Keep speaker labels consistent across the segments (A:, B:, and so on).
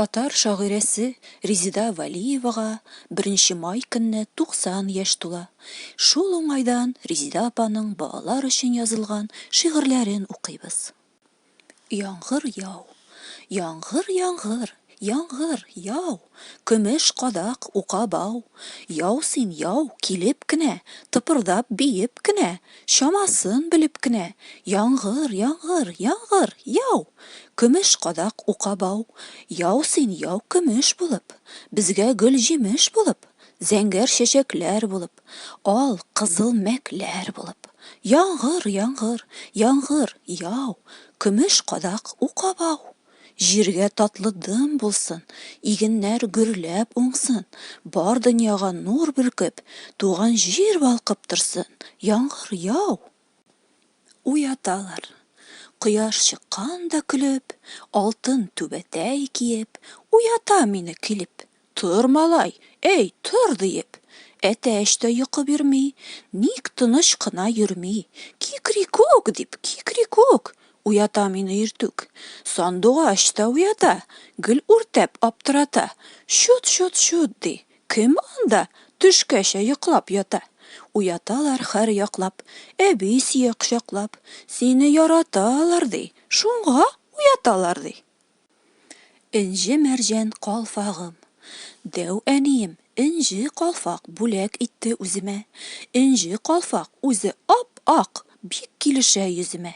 A: Татар шагыйрәсе Резида Валиевага 1 май көнне 90 яшь тула. Шул уңайдан Резида апаның балалар өчен язылган шигырьләрен укыйбыз. Яңгыр яу, яңгыр яңгыр, яңгыр яу, көмеш кадак ука бау. Яу син яу, килеп кенә, тыпырдап биеп кенә, чамасын белеп кенә. Яңгыр яңгыр, яңгыр яу, көмеш кадак ука бау. Яу син яу көмеш булып, безгә гөл җимеш булып, зәңгәр чәчәкләр булып, ал кызыл мәкләр булып. Яңгыр яңгыр, яңгыр яу, көмеш кадак ука бау. Җиргә татлы дым булсын, игеннәр гөрләп уңсын, бар дөньяга нур бөркеп, туган җир балкып торсын. Яңгыр яу. Уяталар. Кояш чыкканда көлеп, алтын түбәтәй киеп, уята мине килеп. Тор малай, әй, тор диеп. Әтәч тә йокы бирми, ник тыныч кына йөрми. Кикрикук дип, кикрикук. Уята мине иртүк. Сандугач та уята, гөл үртәп аптырата. Шут, шут, шут ди. Кем анда төшкәчә йоклап ята? Уяталар һәр яклап, әби сия кочаклап, сине яраталар ди, шуңа уяталар ди. Инҗе мәрҗән калфагым, дәү әнием, инҗе калфак бүләк итте үземә. Инҗе калфак үзе ап-ак, бик килешә йөземә.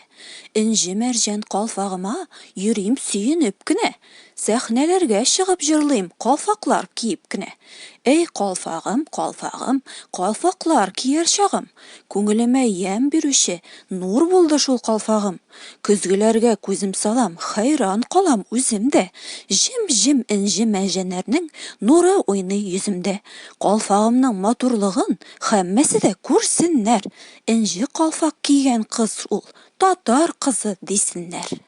A: Инҗе мәрҗән калфагыма йөрим сөенеп кенә, сәхнәләргә чыгып җырлыйм калфаклар киеп кенә. Әй калфагым, калфагым, калфаклар кияр чагым, күңелемә ям бирүче нур булды шул калфагым. Көзгеләргә күзем салам, хәйран калам үзем дә. Җем-җем инҗе мәрҗәннәрнең нуры уйный йөземдә. Калфагымның матурлыгын һәммәсе дә күрсеннәр. Инҗе калфак кигән кыз ул, татар кызы дисеннәр.